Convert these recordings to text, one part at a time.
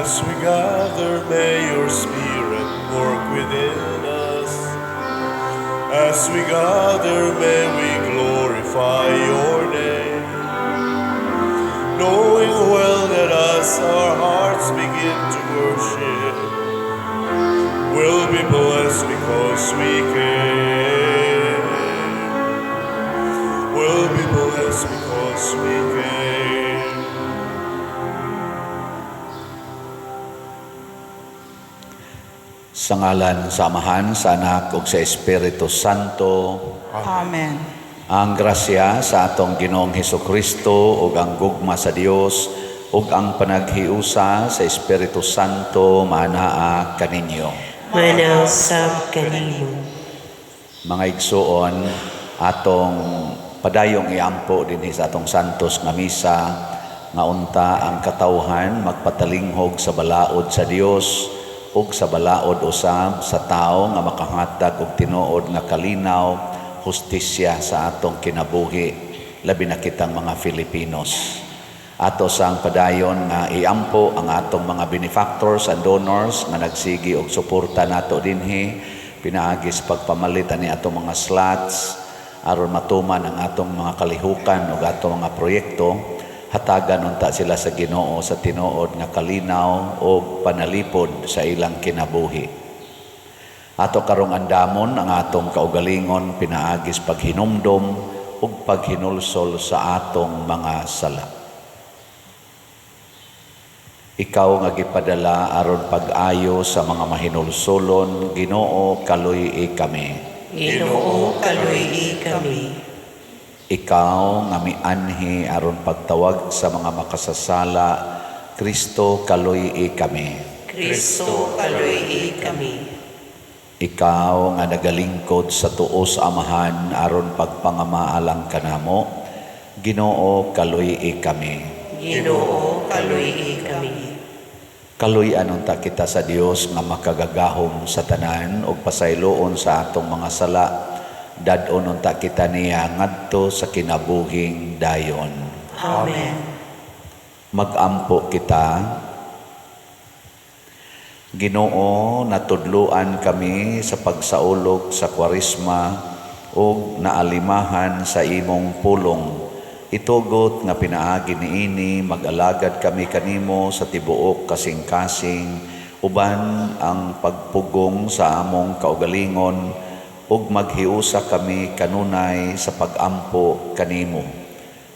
As we gather, may your Spirit work within us. As we gather, may we glorify your name, knowing well that as our hearts begin to worship, we'll be blessed because we came. We'll be blessed because we came. Sa ngalan sa Amahan, sa Anak, ug sa Espiritu Santo. Amen. Ang grasya sa atong Ginoong Hesukristo ug ang gugma sa Dios ug ang panaghiusa sa Espiritu Santo manaa kaninyo. Manasab kanimo. Mga igsuon, atong padayong iampo dinhi sa atong santos nga misa nga unta ang katawhan magpatalinghog sa balaod sa Dios ug sa balaod usab sa tao nga makahatag og tinuod nga kalinaw, hustisya sa atong kinabuhi, labi na kitang mga Filipinos. Ato sang padayon nga iampo ang atong mga benefactors and donors nga nagsigi og suporta nato dinhi pinaagis pagpamalit ani atong mga slots aron matuman ang atong mga kalihukan ug atong mga proyekto. Hatagan unta sila sa Ginoo sa tinuod nga kalinaw o panalipod sa ilang kinabuhi. Ato karong andamon ang atong kaugalingon pinaagis paghinumdom ug paghinulsol sa atong mga sala. Ikaw nga gipadala aron pag-ayo sa mga mahinulsolon, Ginoo kaluy kami. Ginoo kaluy kami. Ikaw nga mianhi aron pagtawag sa mga makasasala, Kristo kaluy kami. Kristo kaluy kami. Ikaw nga nagalingkod sa tuo sa Amahan aron pagpangamaalang kanamo, Ginoo kaluy kami. Ginoo kaluy kami. Kaluy-an unta kita sa Dios nga makagagahom sa tanan ug pasayloon sa atong mga sala. Dadon unta kita niya ngadto sa kinabuhing dayon. Amen. Magampo kita. Ginoo, natudluan kami sa pagsaulog sa Kwaresma ug naalimahan sa imong pulong. Itugot nga pinaagi niini mag-alagad kami kanimo sa tibuok kasing-kasing uban ang pagpugong sa among kaugalingon ug maghiusa kami kanunay sa pag-ampo kanimo.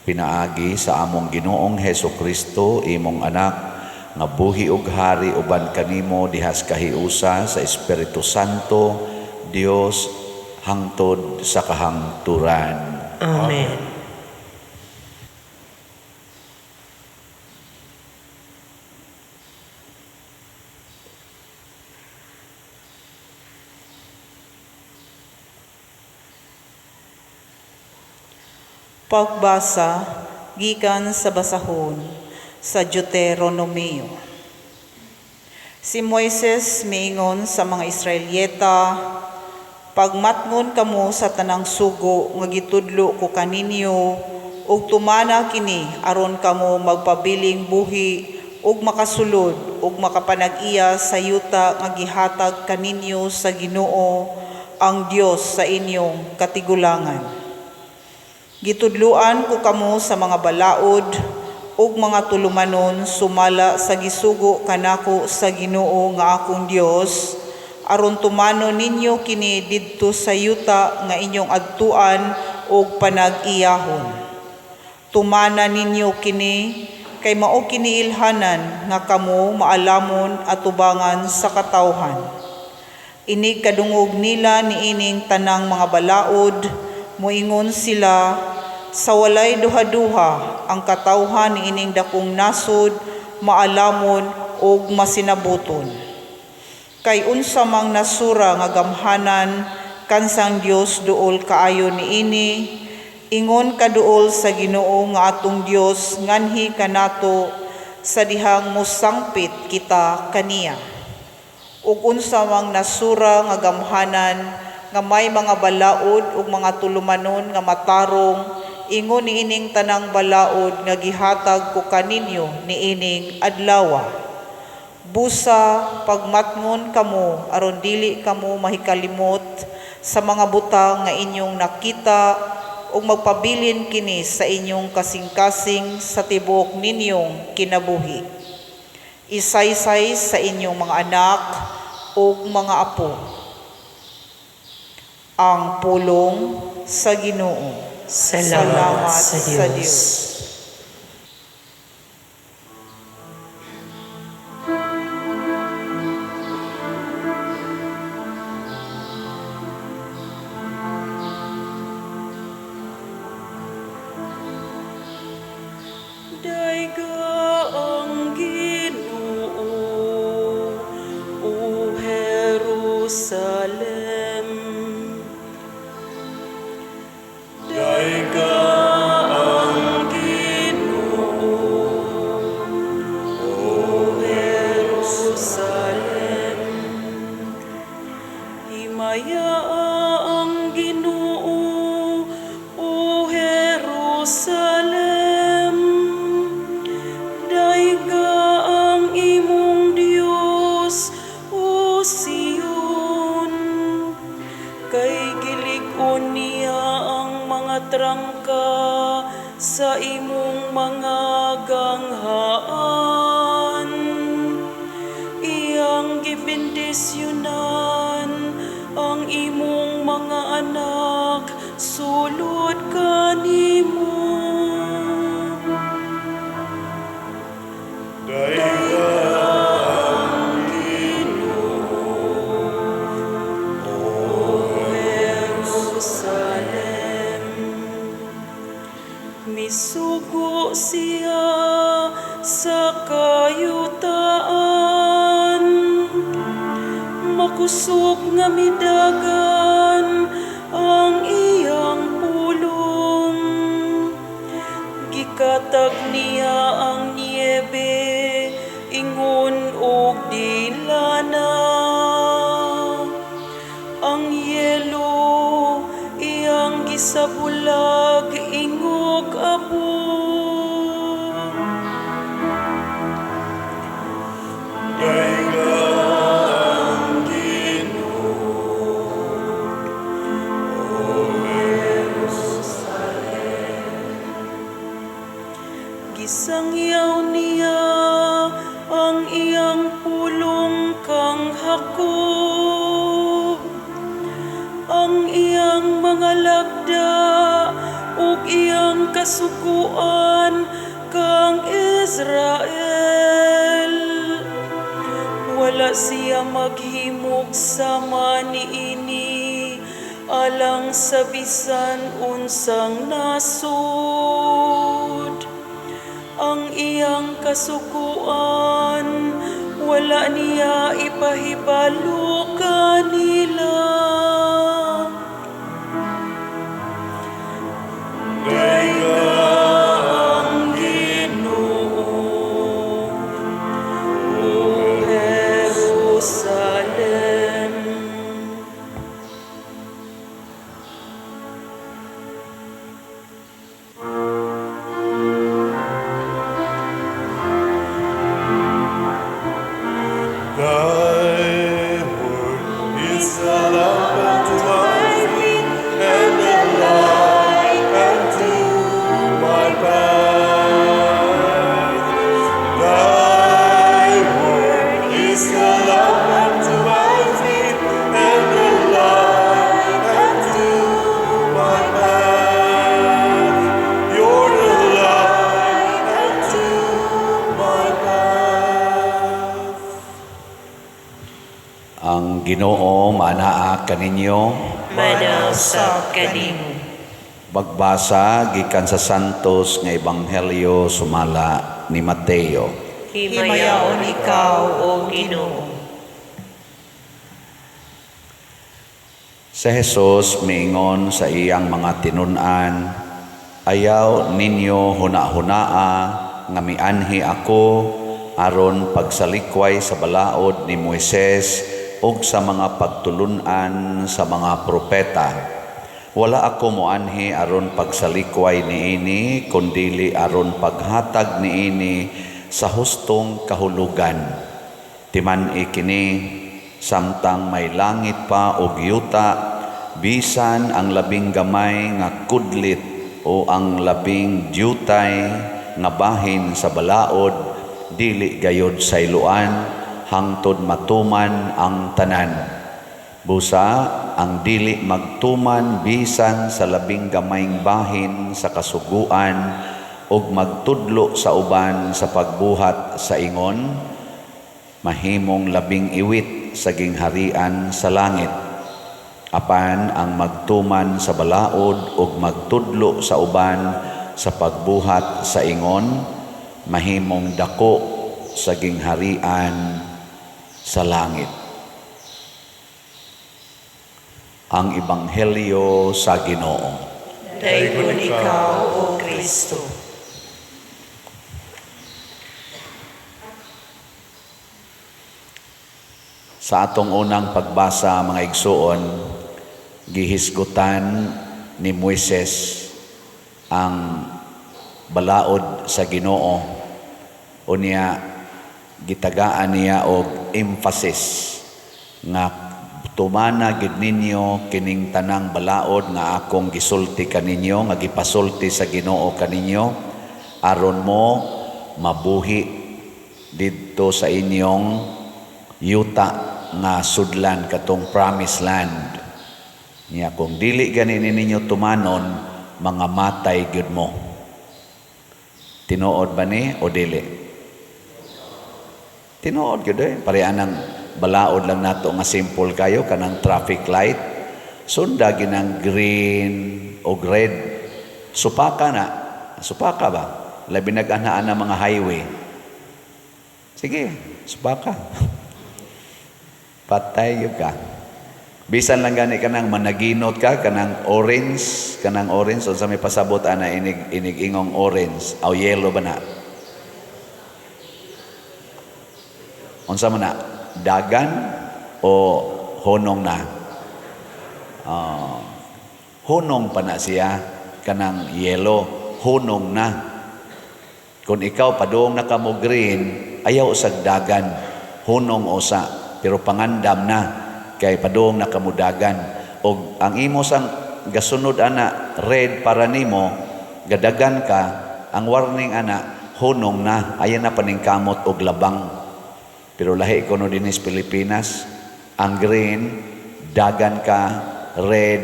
Pinaagi sa among Ginoong Hesukristo, imong anak, nga buhi ug hari uban kanimo dihas kahiusa sa Espiritu Santo, Dios hangtod sa kahangturan. Amen. Pagbasa gikan sa basahon sa Deuteronomio. Si Moises miingon sa mga Israelyeta, pagmatngon kamo sa tanang sugo nga gitudlo ko kaninyo ug tumana kini aron kamo magpabiling buhi ug makasulod ug makapanag-iya sa yuta nga gihatag kaninyo sa Ginoo ang Dios sa inyong katigulangan. Gitudluan ko kamo sa mga balaod ug mga tulumanon sumala sa gisugo kanako sa Ginoo nga akong Dios aron tumano ninyo kini didto sa yuta nga inyong adtuan ug panag-iyahon. Tumana ninyo kini kay mao kini ilhanan nga kamo maalamon at tubangan sa katawhan. Inig kadungog nila niining tanang mga balaod, moingon sila, sa walay duha-duha ang katawhan niining dakong nasod, maalamon ug masinabuton. Kay unsa mang nasura nga gamhanan kansang Dios duol kaayo niini, ingon kaduol sa Ginoo nga atong Dios nganhi kanato sa dihang mosangpit kita kaniya. Ug unsa mang nasura nga gamhanan nga may mga balaod ug mga tulumanon nga matarong, ingon niining tanang balaod nga gihatag ko kaninyo niining adlaw. Busa pagmatngon kamo aron dili kamo mahikalimot sa mga butang nga inyong nakita ug magpabilin kini sa inyong kasing-kasing sa tibuok ninyong kinabuhi. Isaysay sa inyong mga anak ug mga apo. Ang pulong sa Ginoo. Salamat sa Diyos. Daiga ang Ginoo, o Jerusalem. Daiga ang Ginoo, o Jerusalem. Himaya ang Ginoo, o Jerusalem. Daiga ang imong Dios, o Sion. Kay gilig-on niya ang mga trangka sa imong mga ganghaan. Iyang gibendisyonan ang imong mga anak, sulod kanimo. Daiga Ang Ginoo, o Jerusalem. Misugo siya sa kayutaan, makusog nga midagan ang iyang pulong. Gikatag niya ang niebe, ingon og dilana. Ang yelo iyang gisabulag, ingog abo. Daiga ang Ginoo, Gisangyaw niya ang iyang pulong kang hako, ang iyang mga lagda ug iyang kasuguan kang Israel. Wala siya maghimog sama niini alang sa bisan unsang nasud. Ang iyang kasuguan, wala niya ipahibalo kanila. Daiga ang Ginoo, o Jerusalem. Thy word is a lamp unto my feet and a light unto my path. Thy word is a lamp unto my feet and a light unto my path. You're the light unto my path. Ang Ginoo manaa kaninyo. Manausap kanimo. Magbasa gikan sa Santos nga Ebanghelyo sumala ni Mateo. Himayaon ikaw, o Ginoo. Si Jesus miingon sa iyang mga tinun-an, ayaw ninyo huna-hunaa nga mianhi ako aron pagsalikway sa balaod ni Moises ug sa mga pagtulunan sa mga propeta. Wala ako moanhi aron pagsalikway niini, kundili aron paghatag niini sa hustong kahulugan. timan-i kini samtang may langit pa og yuta, bisan ang labing gamay nga kudlit o ang labing diyutay nga bahin sa balaod, dili gayod sayloan hangtod matuman ang tanan. Busa ang dili magtuman bisan sa labing gamayng bahin sa kasuguan ug magtudlo sa uban sa pagbuhat sa ingon, mahimong labing iwit sa gingharian sa langit. Apan ang magtuman sa balaod ug magtudlo sa uban sa pagbuhat sa ingon, mahimong dako sa gingharian sa langit. Ang Ebanghelyo sa Ginoo. Dayon ikaw, O Kristo. Sa atong unang pagbasa, mga igsuon, gihisgutan ni Moises ang balaod sa Ginoo. Unya gitagaan niya og emphasis nga tumana gid ninyo kining tanang balaod nga akong gisulti kaninyo, nga gipasulti sa Ginoo kaninyo, aron mo mabuhi didto sa inyong yuta nga sudlan katong promised land. Niya kung dili gani ninyo tumanon, mga matay gyud mo. Tinuod ba ni o dili? Tinuod gyud parehan ng balaod lang nato nga simple kayo kanang traffic light. Sunda ginang green o red. Supaka na. Supaka ba? Labi nag-anaan na mga highway. Sige, supaka. Patay yun ka. Bisan lang gani kanang managinot ka, kanang orange, o sa may pasabot ana inig ingong orange, o yellow ba na? Unsa man na? Dagan o honong na? Honong pa na siya, kanang yellow, honong na. Kung ikaw padung na ka mo green, ayaw usag dagan, honong usa, pero pangandam na, kay padung na kamudagan. O ang imo sang gasunod ana, red para nimo, gadagan ka, ang warning ana, honong na, ayan na paningkamot og labang. Pero lahi ko no dinis Pilipinas, ang green, dagan ka, red,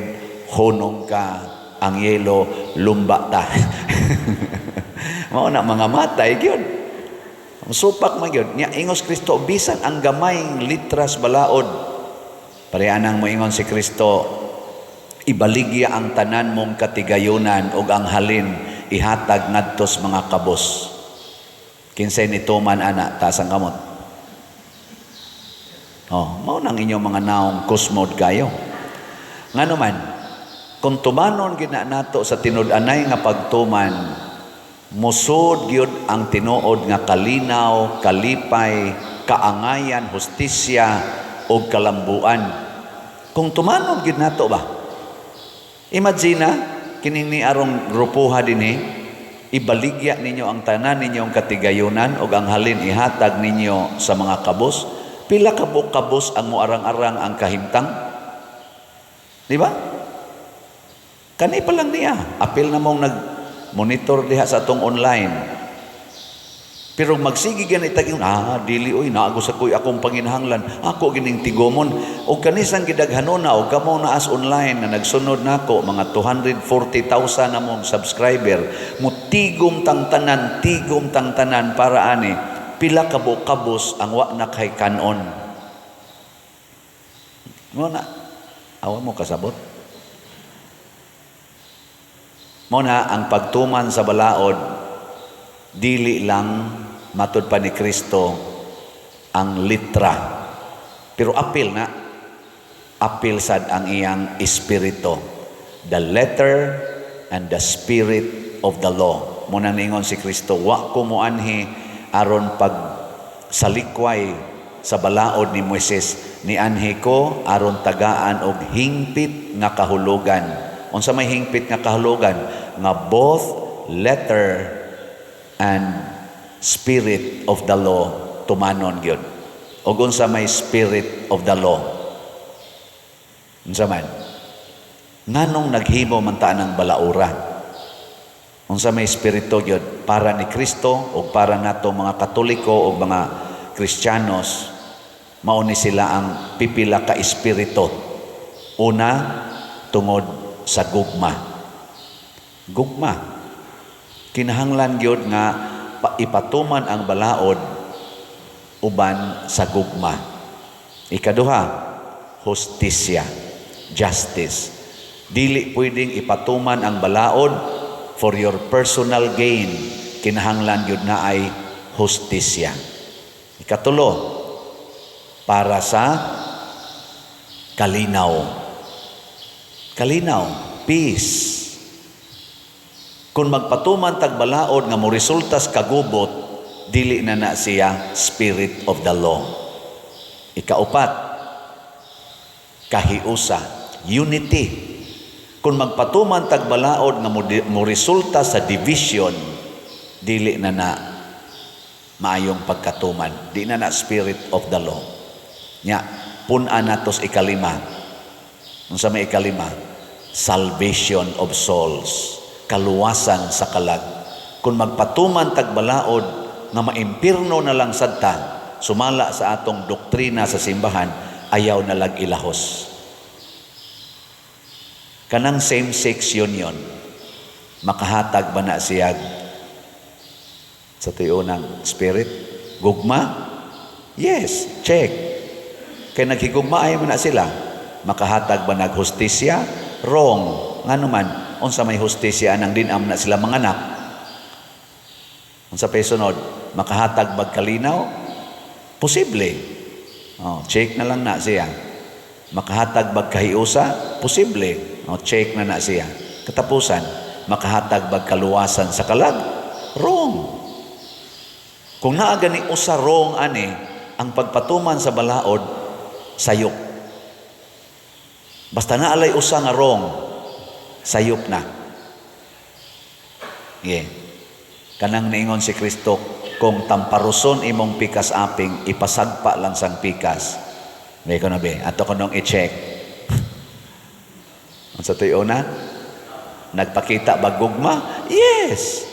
honong ka, ang yellow, lumba ta. Mao na mga matay gyud. Ang supak man gyud. Nya ingos Kristo bisan ang gamayng litras balaod. Pareanang mo ingon si Kristo, ibaligya ang tanan mong katigayunan ug ang halin ihatag ngadtos mga kabos. Kinsay nituman ana tasang kamot. Mao nang inyong mga naong kusmod kayo. Ngano man, kung tumanon gid nato sa tinud-anay nga pagtuman, musod gyud ang tinuod nga kalinaw, kalipay, kaangayan, hustisya ug kalambuan. Kung tumanon gid nato ba? Imagine kining ni arong grupuha dinhi, ibaligya ninyo ang tanan ninyong katigayunan ug ang halin ihatag ninyo sa mga kabos. Pila ka kabos ang moarang-arang ang kahimtang? Di ba? Kani pa lang niya. Apil na mong nag-monitor diha sa atong online. Pero magsigi ganit tagin, dili oy, naagos ako'y akong panginahanglan. Ako gining tigomon. O kanisang gidaghanon na, o kamo na as online na nagsunod na ako, mga 240,000 na mong subscriber. Tigom tang tanan para ani. Pila kabos ang wa na kay kanon. Mo na, awa mo kasabot. Mo na ang pagtuman sa balaod, dili lang matud pa ni Kristo ang litra. Pero apil sad ang iyang espiritu. The letter and the spirit of the law. Mo na ningon si Kristo, wa ko moanhi aron pag salikway sa balaod ni Moises, ni anhi ko aron tagaan og hingpit nga kahulugan. Unsa may hingpit nga kahulugan? Nga both letter and spirit of the law tumanon gyud. o unsa may spirit of the law. Unsa man? Nganong naghimo man ta ng balaura? Unsa may espiritu gyud para ni Kristo o para nato mga Katoliko o mga Kristiyanos, mao ni sila ang pipila ka espiritu. Una, tungod sa gugma. Gugma. Kinahanglan gyud nga ipatuman ang balaod uban sa gugma. Ikaduha, hustisya, justice. Dili pwedeng ipatuman ang balaod for your personal gain. Kinahanglan yun na ay hustisya. Ikatulo, para sa kalinaw. Kalinaw, peace. Kung magpatuman tag balaod nga mo resultas kagubot, dili na siya spirit of the law. Ikaupat, kahiusa, unity. Kung magpatuman tag balaod nga mo resulta sa division, dili na maayong pagkatuman. Di na spirit of the law. Nya, pun-an natos ikalima. Unsa may ikalima? Salvation of souls. Kaluwasan sa kalag. Kung magpatuman tag balaod nga maimpirno na lang sadta, sumala sa atong doktrina sa simbahan, ayaw na lag ilahos. Kanang same-sex union, makahatag ba na siya sa tuyo ng spirit? Gugma? Yes, check. Kaya naghigugma ay mo na sila. Makahatag ba naghustisya? Wrong. Nga naman, unsa may hustisya nang dinam na sila manganak? Unsa pay sunod? Makahatag ba kalinaw? Posible. Check na lang na siya. Makahatag ba kahiusa? Posible. Check na siya. Katapusan, makahatag ba kaluwasan sa kalag? Wrong. Kung naa gani usa wrong ani, ang pagpatuman sa balaod, sayop. Basta naalay usa nga wrong, sayop na. Yeah. Kanang niingon si Kristo, kung tamparuson imong pikas aping, ipasagpa lang sang pikas. May ko na be, ato ko nung i-check. Sa tuyo na, nagpakita ba gugma? Yes.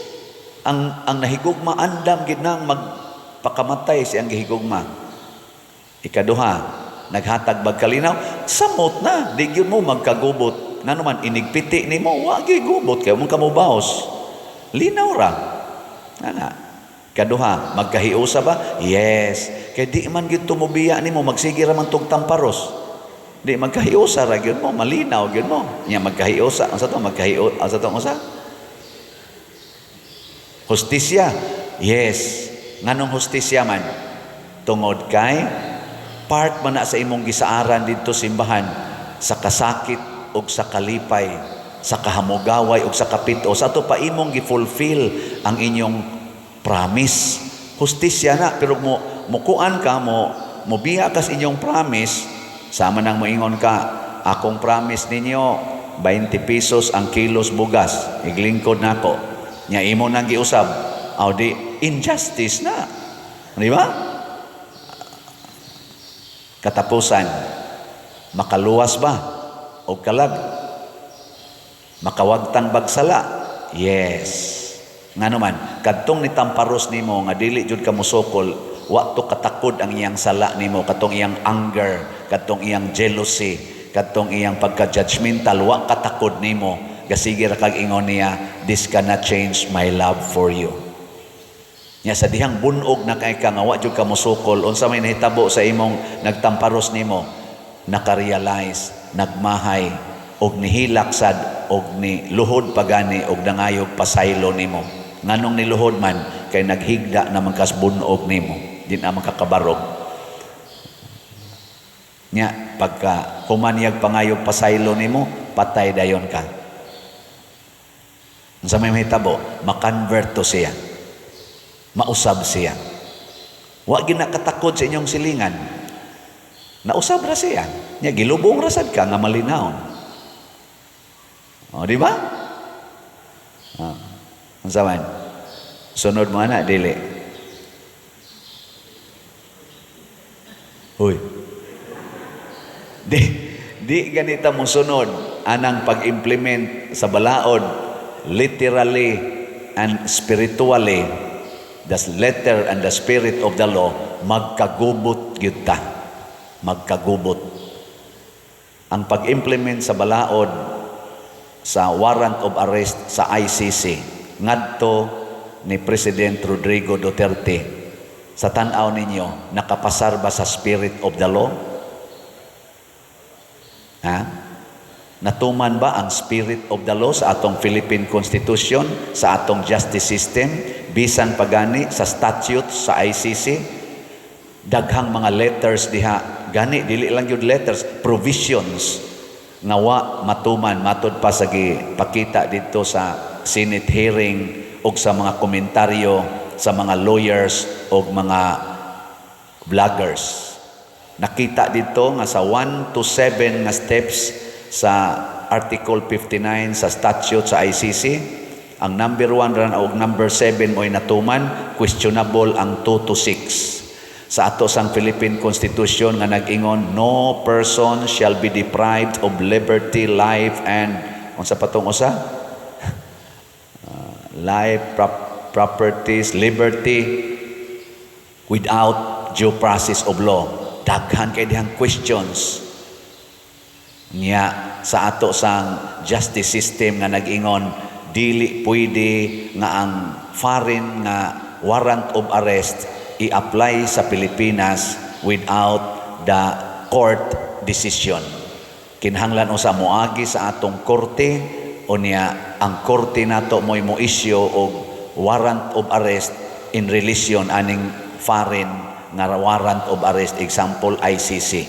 Ang nahigugma, andam gid nang magpakamatay siyang gihigugma. Ikaduha, naghatag ba kalinaw? Samot na, di gyud mo magkagubot. Nga naman, inigpiti ni mo, wag gigubot kayo, mong kamubaos. Linaw ra. Nga. Ikaduha, magkahiusa ba? Yes. Kaya di man gyud tumubiya ni mo, magsige ra man tong tamparos. Di magkahiusa ra gyud mo, malinaw gyud mo. Nya magkahiusa, ang sa to magkahiusa, ang sa to usa. Hustisya. Yes. Nganong hustisya man? Tungod kay part man na sa imong gisaaran didto simbahan sa kasakit ug sa kalipay, sa kahamugaway ug sa kapito. Sa ato pa imong gifulfill ang inyong promise. Hustisya na, pero mukuan ka mo biya kas inyong promise. Sama nang moingon ka, akong promise ninyo, 20 pesos ang kilos bugas. Iglingkod na ako. Nya imo nang giusab. Aw di, injustice na. Di ba? Katapusan, makaluwas ba? O kalag? Makawagtang bagsala? Yes. Nga naman, kadtong nitamparos nimo, nga dili jud ka musukol, wa to katakod ang iyang sala nimo, katong iyang anger, katong iyang jealousy, katong iyang pagka-judgmental, wa katakod nimo. Gasige ra kag ingon niya, this cannot change my love for you. Nya sa dihang bunog na kay ka nga wa jud ka musukol, unsa may nahitabo sa imong nagtamparos nimo, naka-realize, nagmahay og nihilak sad og ni luhod pagani og dangayog pasaylo nimo. Nganong niluhod man kay naghigda na magkas bunog nimo, di na makakabarog. Nya pagka humanyag pangayog pasaylo nimo, patay dayon ka. Unsa may mahitabo, makonvert to siya. Mausab siya. Wa ginakatakod sa inyong silingan. Nausab ra siya. Nya gilubong ra sad ka nga malinaw. O di ba? Unsa man? Sunod mo ana dili. Uy. Di ganita mo sunod anang pag-implement sa balaod literally and spiritually. The letter and the spirit of the law magkagubot gyud ta. Magkagubot. Ang pag-implement sa balaod sa warrant of arrest sa ICC ngadto ni President Rodrigo Duterte, sa tan-aw ninyo, nakapasar ba sa spirit of the law? Ha? Natuman ba ang spirit of the law sa atong Philippine Constitution, sa atong justice system, bisan pagani sa statutes sa ICC? Daghang mga letters diha, gani dili lang yun letters, provisions nga wa matuman matud pa sa gipakita dito sa Senate hearing o sa mga komentaryo sa mga lawyers o mga vloggers. Nakita dito nga sa 1 to 7 nga steps sa Article 59 sa statute sa ICC. Ang number 1 ran o number 7 mo'y natuman, questionable ang 2 to 6. Sa ato sang Philippine Constitution nga nag-ingon, no person shall be deprived of liberty, life, and unsa patong usa? Life, properties, liberty without due process of law. Daghan kay dihang questions niya sa ato sang justice system nga nag-ingon dili pwede nga ang foreign nga warrant of arrest i-apply sa Pilipinas without the court decision. Kinahanglan usa moagi sa atong korte o niya ang korte nato mo'y mo issue og warrant of arrest in relation aning foreign nga warrant of arrest, example ICC.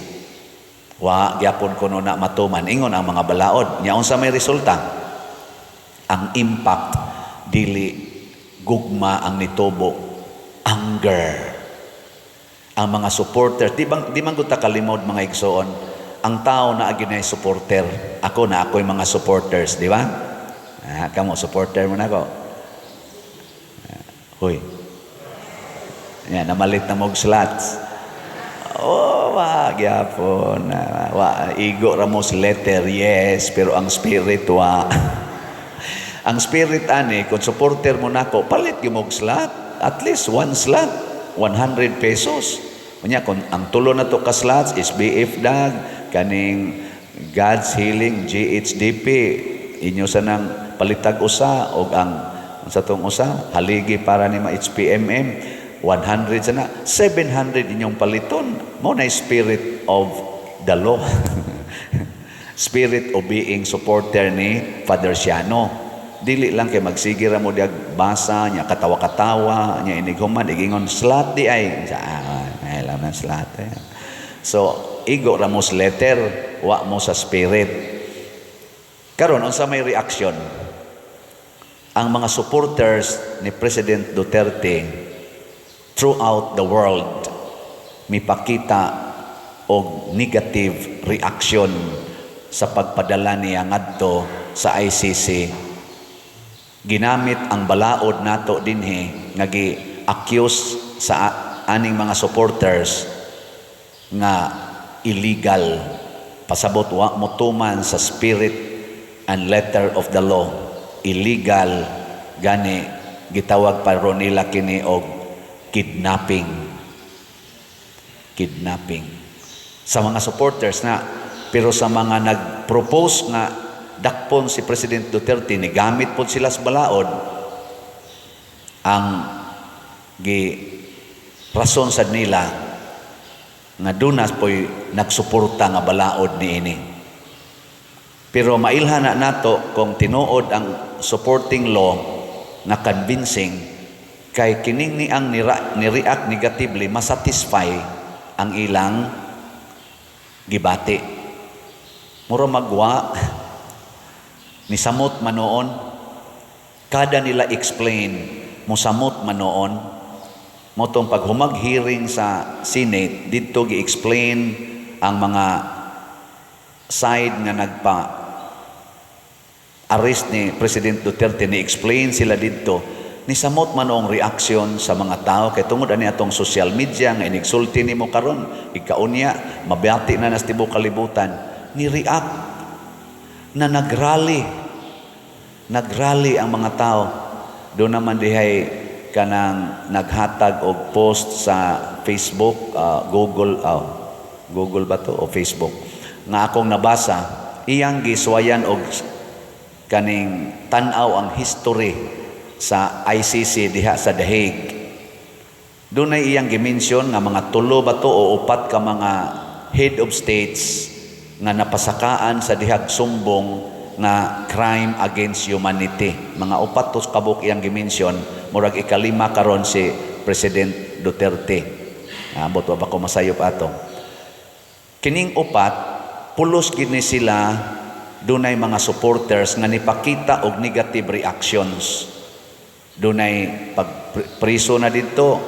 Wa gyapon kuno na matuman ingon ang mga balaod. Nya unsa may resulta? Ang impact dili gugma ang nitubo, anger. Ang mga supporters, di man gud ta kalimod mga igsoon, ang tao na aginay supporter. Ako na ako'y mga supporters, di ba? Kamo supporter mo na ako. Hoy. Yan, namalit na mong slots. Oh, wag yapon. Igo ramos letter, yes, pero ang spirit, wa. Ang spirit, ani, kung supporter mo na ako, palit yung mong slot. At least one slot, 100 pesos. Kanya, kung ang tulo na to ka slots, SBF DAG, kaning God's Healing, GHDP, inyo sa nang palitag usa, o ang sa tong usa, haligi para ni ma-HPMM, 100 sana, 700 inyong paliton. Mo na spirit of the law. Spirit of being supporter ni Father Siano. Dili lang kay magsigira mo diag basa niya, katawa-katawa niya, inighuman, igingon, slot di ay. Ay lang na slot. So, igo ramos letter, wa mo sa spirit. Karon unsa may reaction? Ang mga supporters ni President Duterte throughout the world mipakita og negative reaction sa pagpadala niya ngadto sa ICC. Ginamit ang balaod nato dinhi nga gi-accuse sa aning mga supporters nga illegal, pasabot wa motuman sa spirit and letter of the law, illegal, gani gitawag pa ron nila kini og kidnapping sa mga supporters na. Pero sa mga nag-propose nga dakpon si President Duterte, ni gamit po sila sa balaod, ang rason sad nila nga dunas po'y nagsuporta nga balaod ni ini. Pero mailhan na nato kung tinuod ang supporting law na convincing, kay kining ni ang ni-react negatively, masatisfy ang ilang gibati. Mura magwa, ni samot manoon, kada nila explain, musamot manoon, motong paghumag hearing sa Senate, dito gi-explain ang mga side nga nagpa-arrest ni President Duterte, ni-explain sila dito, Nisamot man ang reaksyon sa mga tao kay tungod ani atong social media nga inigsulti nimo karon, ikaunya mabati na nas tibuok kalibutan, ni react na nagrally ang mga tao. Doon naman dihay kanang naghatag og post sa Facebook, Google ba to o Facebook, nga akong nabasa, iyang giswayan og kaning tan-aw ang history sa ICC diha sa The Hague. Doon ay iyang gimension nga mga 3 ba to o 4 ka mga head of states nga napasakaan sa dihag sumbong na crime against humanity. Mga 4 to kabuk iyang gimension, murag ika-5 karon si President Duterte. Abot ba ko masayop ato. Kining 4, pulos gini sila, dunay mga supporters nga nipakita og negative reactions. Dunay pagpriso na dito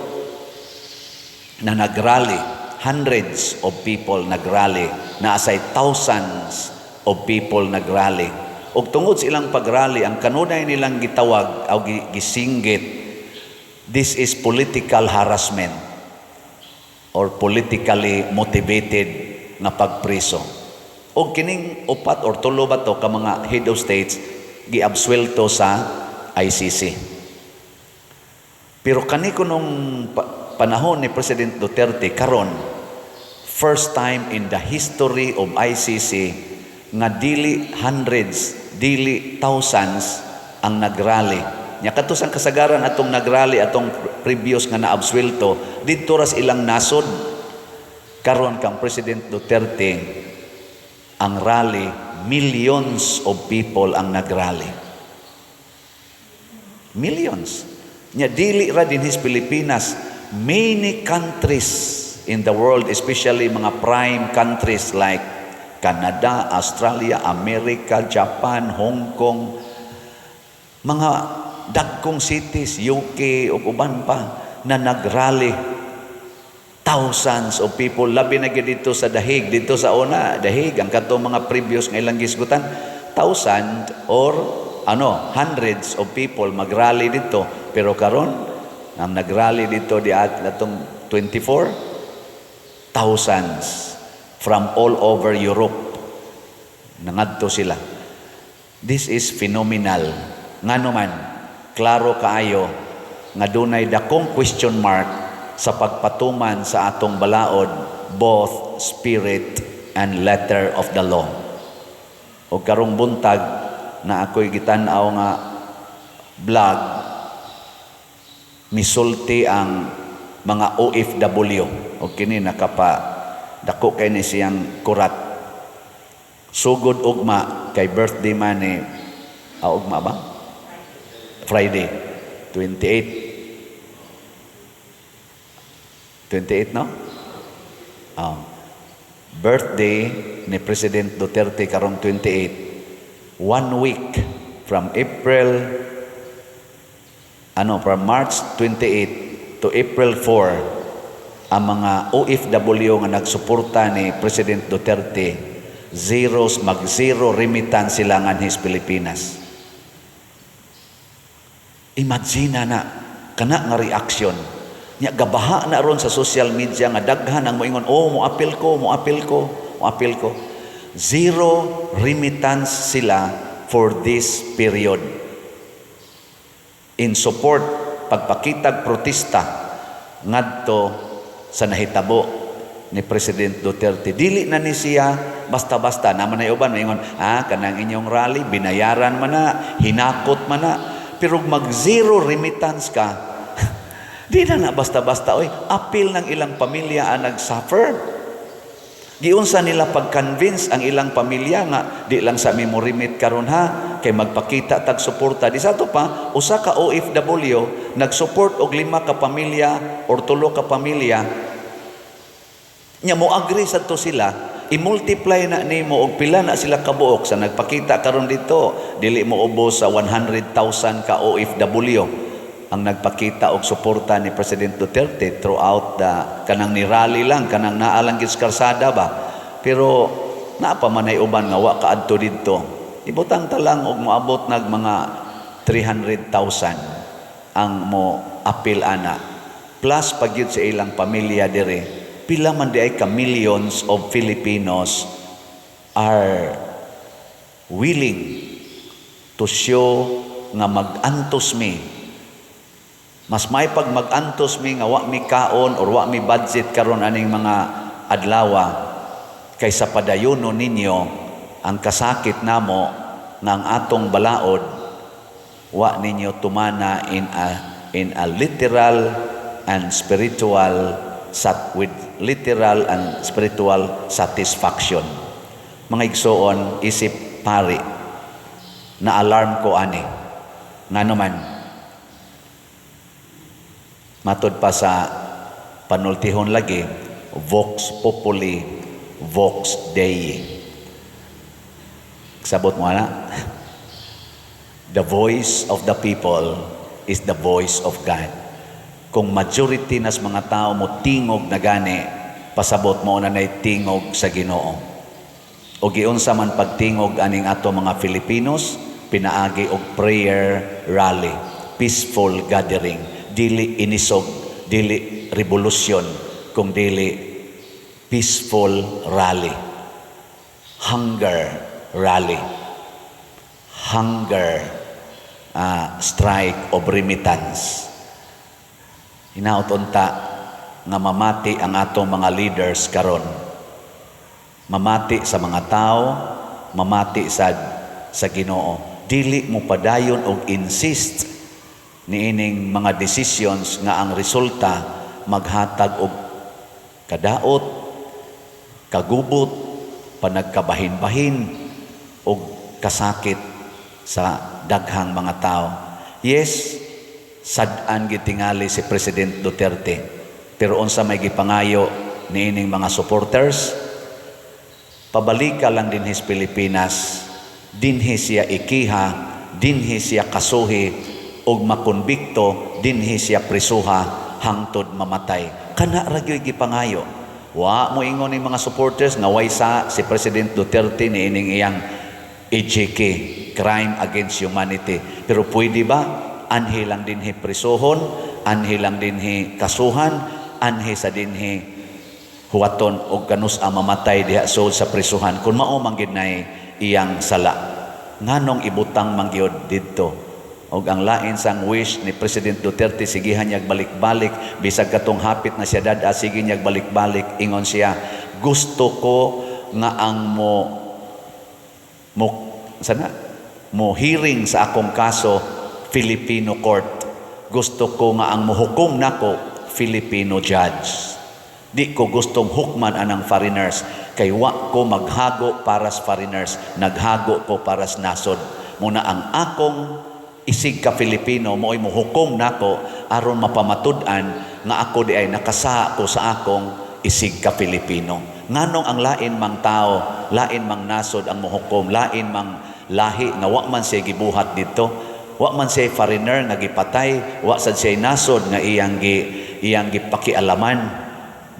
na nagrally, hundreds of people nagrally, na asay thousands of people nagrally. Og tungod sa ilang pagrally, ang kanunay nilang gitawag o gisinggit, this is political harassment or politically motivated na pagpriso. O kining 4 or 3 ba to ka mga head of states giabsuelto sa ICC. Pero kaniko nung panahon ni President Duterte karon, first time in the history of ICC nga dili hundreds, dili thousands ang nagrally. Nya katus ang kasagaran atong nagrally atong previous nga naabsuelto didto ras ilang nasod. Karon kang President Duterte, ang rally, millions of people ang nagrally. Millions. Nya dili ra din his Pilipinas, many countries in the world, especially mga prime countries like Canada, Australia, America, Japan, Hong Kong, mga dagkong cities, UK o uban pa na nagrally. Thousands of people, labi na dito sa The Hague, dito sa una, The Hague, ang katong mga previous nga ilang gisgutan, 1,000 or hundreds of people magrally dito. Pero karon, ang nagrally dito di atong 24, thousands from all over Europe. Nangadto sila. This is phenomenal. Ngano man, klaro kaayo nga dunay dakong question mark sa pagpatuman sa atong balaod, both spirit and letter of the law. O karong buntag na ako'y gitan-aw nga vlog, misulti ang mga OFW. O kini dako kay ni siyang kurat. Sugod ugma kay birthday man ni ugma ba? Friday, 28, no? Birthday ni President Duterte karong 28. 1 week from March 28 to April 4, ang mga OFW nga nagsuporta ni President Duterte, mag-zero remittance sila nga his Pilipinas. Imagine na kana nga reaction. Nya gabaha na ron sa social media nga daghan ang moingon, mo appeal ko. Zero remittance sila for this period. In support, pagpakitag protesta ngadto sa nahitabo ni President Duterte. Dili na ni siya basta-basta naman ay uban moingon, kanang inyong rally binayaran man na, hinakot man na, pero mag-zero remittance ka. Di na basta-basta, appeal ng ilang pamilya ang nag-suffer. Giunsa nila pag-convince ang ilang pamilya nga, di lang sa mo remit karon kay magpakita tag-suporta. Di sa ito pa, usa ka OFW, nag-support og 5 ka pamilya or 3 ka pamilya, nya mo agree sa to sila, i-multiply na nimo og pila na sila kabuok sa nagpakita karon dito, dili mo ubos sa 100,000 ka OFW ang nagpakita og suporta ni President Duterte throughout kanang ni-rally lang, kanang naalang gis karsada ba. Pero napamanay uban nga wa kaadto didto. Ibutang ta lang og moabot nag mga 300,000 ang mo apil ana. Plus pagyud sa ilang pamilya dire, pila man di ay ka millions of Filipinos are willing to show nga mag-antos mi. Mas may pag mag-antos mi nga wa mi kaon or wa mi budget karon aning mga adlawa kaysa padayono ninyo ang kasakit namo nga ang atong balaod wa ninyo tumana in a literal and spiritual with literal and spiritual satisfaction. Mga igsoon, isip pari, na alarm ko ani. Nga naman, matod pa sa panultihon lagi, Vox Populi, Vox Dei. Sabot mo na? The voice of the people is the voice of God. Kung majority nas mga tao mo tingog na gani, pasabot mo na nay tingog sa Ginoo. O giunsa man pagtingog aning ato mga Filipinos, pinaagi og prayer rally, peaceful gathering, dili inisog, dili revolusyon, kung dili peaceful rally, hunger rally, hunger strike of remittance. Hinaot unta nga mamati ang atong mga leaders karon. Mamati sa mga tao, mamati sa Ginoo. Dili mo padayon og insist niining mga decisions nga ang resulta maghatag og kadaot, kagubot, panagkabahin-bahin og kasakit sa daghang mga tao. Yes, sad-an gitingali si President Duterte, pero unsa may gipangayo niining mga supporters, pabalika lang dinhi sa Pilipinas, dinhi siya ikiha, dinhi siya kasuhi, og makonbikto, dinhi siya prisuha, hangtod mamatay. Kana ra gyud gipangayo. Wa mo ingon ni mga supporters nga way sa si President Duterte niining iyang EJK, crime against humanity. Pero pwede ba anhi lang dinhi prisuhon, anhi lang dinhi kasuhan, anhi sa dinhi huwaton og kanus a mamatay diha sa prisuhan kun mao man gid nay iyang sala. Nganong ibutang man gyud didto? Og ang lain sang wish ni President Duterte, sigihan niyag balik-balik, bisag katong hapit na siya dada, sige niyag balik-balik, ingon siya, gusto ko nga ang mo hearing sa akong kaso Filipino court. Gusto ko nga ang muhukom nako Filipino judge. Di ko gustong hukman anang foreigners, kay wa ko maghago para sa foreigners, naghago ko para sa nasod. Muna ang akong isig ka Filipino mo'y muhukom nako aron mapamatud-an nga ako di ay nakasaha ko sa akong isig ka Filipino. Nganong ang lain mang tao, lain mang nasod ang muhukom, lain mang lahi nga wa man siya gibuhat dito, wa man siya foreigner nga gipatay, wa sad siya nasod nga iyang gipakialaman.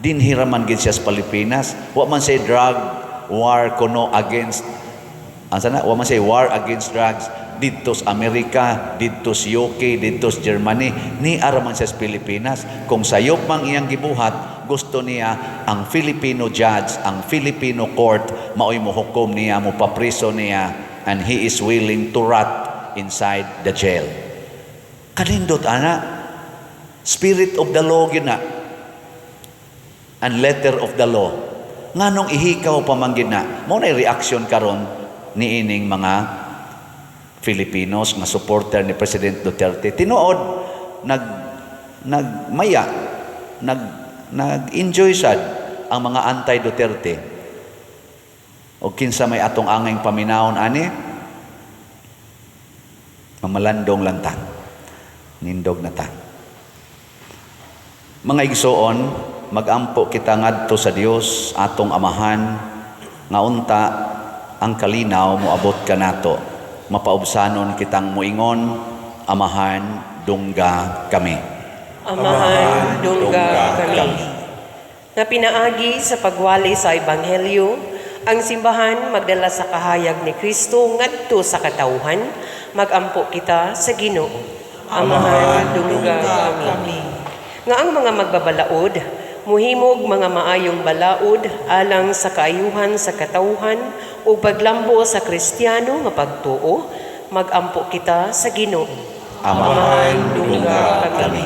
Dinhiraman gid siya sa Pilipinas, wa man siya drug war kuno against wa man siya war against drugs dito sa Amerika, dito sa UK, dito sa Germany, ni araman siya sa Pilipinas. Kung sayop mang iyang gibuhat, gusto niya ang Filipino judge, ang Filipino court, maoy mo hukom niya, mo papriso niya, and he is willing to rot inside the jail. Kanindot ana, spirit of the law gina, and letter of the law. Nganong ihikaw pamanggid na, mo na reaction karon ni ining mga Filipinos nga supporter ni President Duterte. Tinuod nag-enjoy sad ang mga anti-Duterte. O kinsa may atong angay paminawon ani, mamalandong lang ta, nindog na ta. Mga igsoon, magampo kita ngadto sa Dios atong amahan nga unta ang kalinaw moabot kanato. Mapaubsanon kitang muingon, amahan dungga kami. Amahan dungga kami. Na pinaagi sa pagwali sa Ebanghelyo, ang simbahan magdala sa kahayag ni Kristo ngadto sa katawhan, magampo kita sa Ginoo. Amahan dungga kami. Nga ang mga magbabalaod, muhimog mga maayong balaod alang sa kaayuhan sa katawhan o paglambo sa Kristiyano nga pagtuo, magampo kita sa Ginoo. Amahan dungga kami.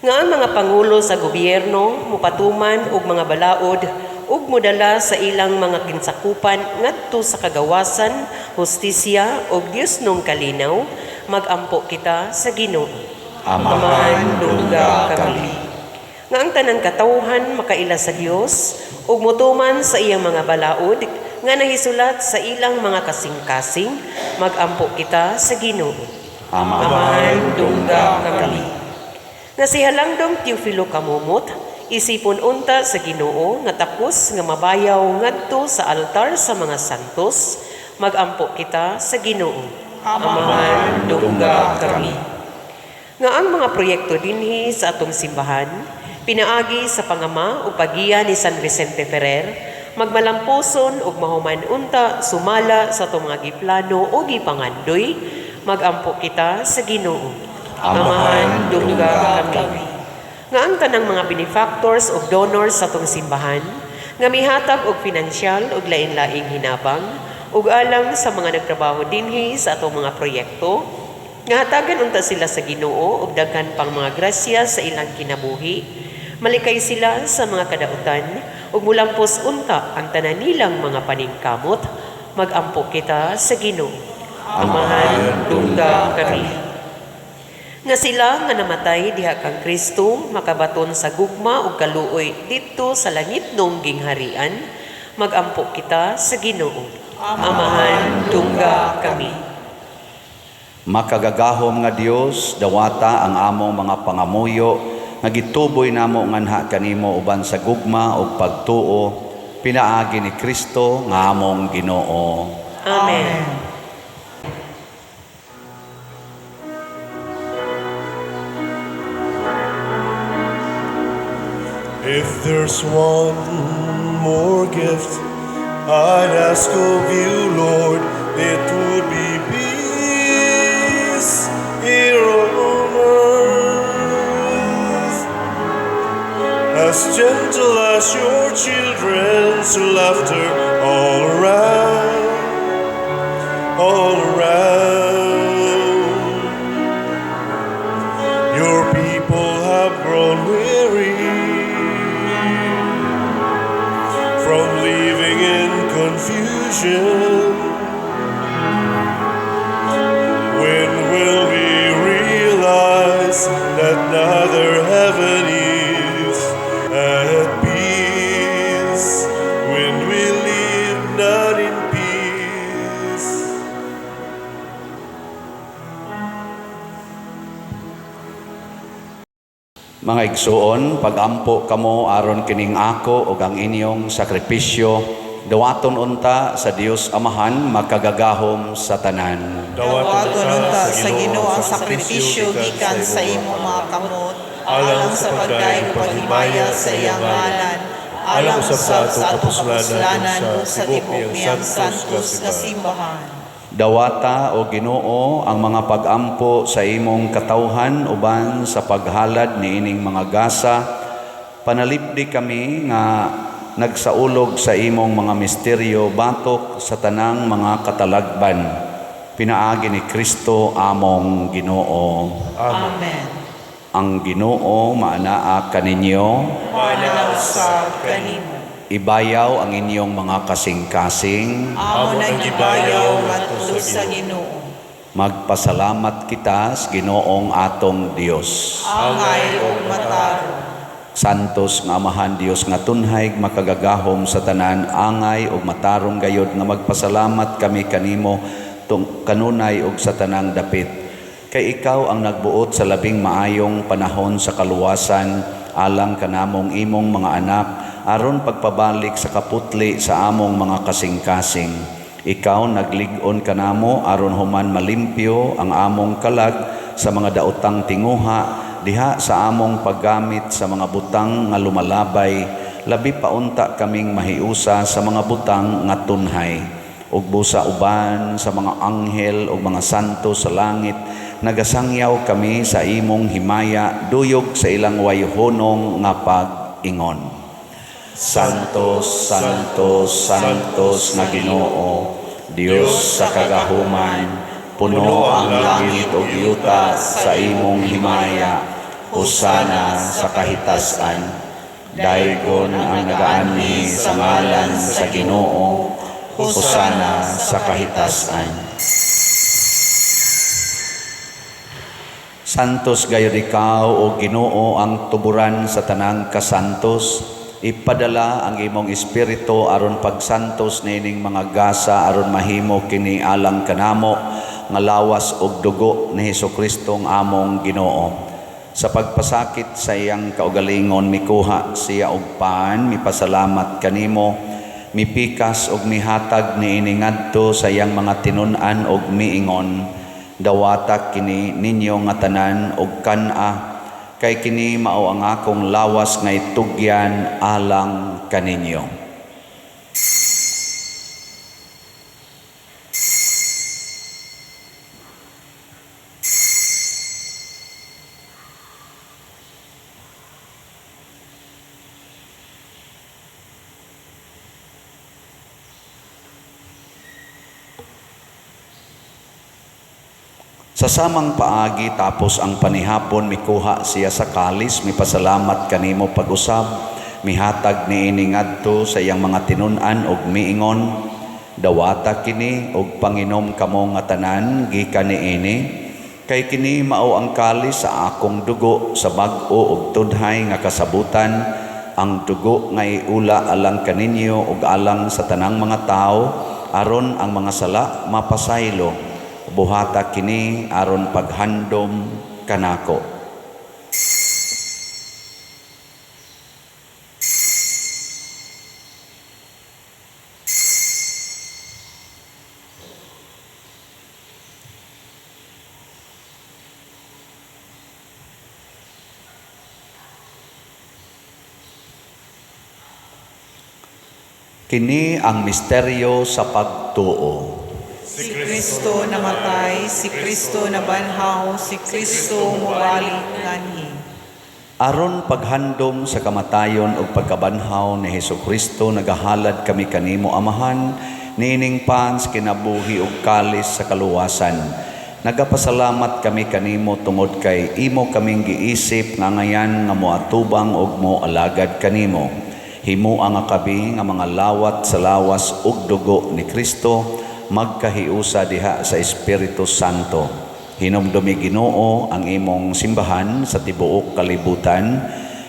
Nga ang mga pangulo sa gobyerno, mupatuman og mga balaod, ug modala sa ilang mga kinsakupan ngadto sa kagawasan, hustisya ug Dios nung kalinaw, magampo kita sa Ginoo. Amahan dungga kami. Nga ang tanan katawhan makaila sa Dios ug motuman sa iyang mga balaod nga nahisulat sa ilang mga kasing-kasing, magampo kita sa Ginoo. Amahan dungga kami. Nga si Halangdong Teofilo Kamumot, isipon unta sa Ginoo nga tapos nga mabayaw ngadto sa altar sa mga santos, magampo kita sa Ginoo. Amahan dungga kami. Nga ang mga proyekto dinhi sa atong simbahan, pinaagi sa pangama o pagiya ni San Vicente Ferrer, magmalampuson ug mahuman unta sumala sa atong mga giplano o gipangandoy, magampo kita sa Ginoo. Amahan dungga kami. Nga ang tanang mga benefactors o donors sa atong simbahan, nga mihatag og pinansyal ug lain-laing hinabang, ug alang sa mga nagtrabaho dinhi sa atong mga proyekto, nga hatagan unta sila sa Ginoo ug daghan pang mga grasya sa ilang kinabuhi. Malikay sila sa mga kadautan ug mulampos unta ang tanan nilang mga paningkamot, magampo kita sa Ginoo. Amahan dungga kami. Nga sila nga namatay diha kang Kristo makabaton sa gugma ug kaluoy didto sa langit nung gingharian, magampo kita sa Ginoo. Amahan dungga kami. Makagagahom nga Dios, dawata ang among mga pangamuyo, nga gituboy namo nganha kanimo uban sa gugma ug pagtuo, pinaagi ni Kristo nga among Ginoo. Amen. If there's one more gift I'd ask of you, Lord, it would be peace here on earth, as gentle as your children's laughter all around, all around. Your people have grown weary from living in confusion. When will we realize that neither heaven is at peace? When we live not in peace. Mga igsuon, pagampo kamo aron kining ako ug ang inyong sakripisyo, dawaton unta sa Dios Amahan makagagahom sa tanan. Dawaton unta sa Ginoo ang sakripisyo gikan sa imong mga kamot, alang sa pagdaig paghimaya sa iyang ngalan, alang usab sa atong kapuslanan ug sa tibuok niyang santos nga simbahan. Dawata o Ginoo ang mga pagampo sa imong katawhan uban sa paghalad niining mga gasa, panalipdi kami nga nagsaulog sa imong mga misteryo batok sa tanang mga katalagban. Pinaagi ni Kristo among Ginoo. Amen. Ang Ginoo maanaa kaninyo, Mananaw sa kanimo. ibayaw ang inyong mga kasing-kasing, Amo nang gibayaw ngadto sa Ginoo. magpasalamat kita sa Ginoong atong Dios. Angay ug mataro. Santos nga Amahan Dios nga tunhay makagagahom sa tanan, angay ug matarong gayod nga magpasalamat kami kanimo kanunay ug sa tanang dapit. Kay ikaw ang nagbuot sa labing maayong panahon sa kaluwasan, alang kanamong imong mga anak, aron pagpabalik sa kaputli sa among mga kasing-kasing. Ikaw naglig-on kanamo aron human malimpyo ang among kalag sa mga daotang tinguha diha sa among paggamit sa mga butang nga lumalabay, labi pa unta kaming mahiusa sa mga butang nga tunhay. Ug busa uban sa mga anghel ug mga santo sa langit nagasangyaw kami sa imong himaya, duyog sa ilang wayhonong nga pag-ingon. Santos, Santos, Santos na Ginoo, Dios sa kagahuman, puno ang langit ug yuta sa imong himaya, hosana sa kahitasan. Daygon ang nagaanhi sa ngalan sa Ginoo, hosana sa kahitasan. Santos gayud ikaw o Ginoo ang tuburan sa tanang kasantos. Ipadala ang imong espiritu aron pagsantos nining mga gasa aron mahimo kini alang kanamo nga lawas og dugo ni Hesukristo ang among Ginoo. Sa pagpasakit sa iyang kaugalingon mikuha siya og paan, mipasalamat kanimo, mipikas og mihatag niini ngadto sa iyang mga tinun-an og miingon, dawata kini ninyo nga tanan og kan-a, kay kini mao ang akong lawas nga itugyan alang kaninyo. Sa samang paagi tapos ang panihapon mikuha siya sa kalis, mipasalamat kanimo pag-usab, mihatag niini ngadto sa iyang mga tinun-an og miingon, dawata kini og panginom kamo nga tanan gikan niini, kay kini mao ang kalis sa akong dugo sa bag-o og tudhay nga kasabutan, ang dugo nga iula alang kaninyo ug alang sa tanang mga tao aron ang mga sala mapasaylo. Buhata kini aron paghandom kanako. Kini ang misteryo sa pagtuo. Si Kristo namatay, si Kristo nabanhaw, si Kristo mubalik nganhi. Aron paghandom sa kamatayon ug pagkabanhaw ni Hesukristo, nagahalad kami kanimo Amahan, nining pans kinabuhi ug kalis sa kaluwasan. Nagapasalamat kami kanimo tungod kay imo kaming giisip nga ngayan nga moatubang ug moalagad kanimo. Himo ang kabi nga mga lawat sa lawas ug dugo ni Kristo, magkahiusa diha sa Espiritu Santo. Hinumdumi Ginoo ang imong simbahan sa tibuok kalibutan.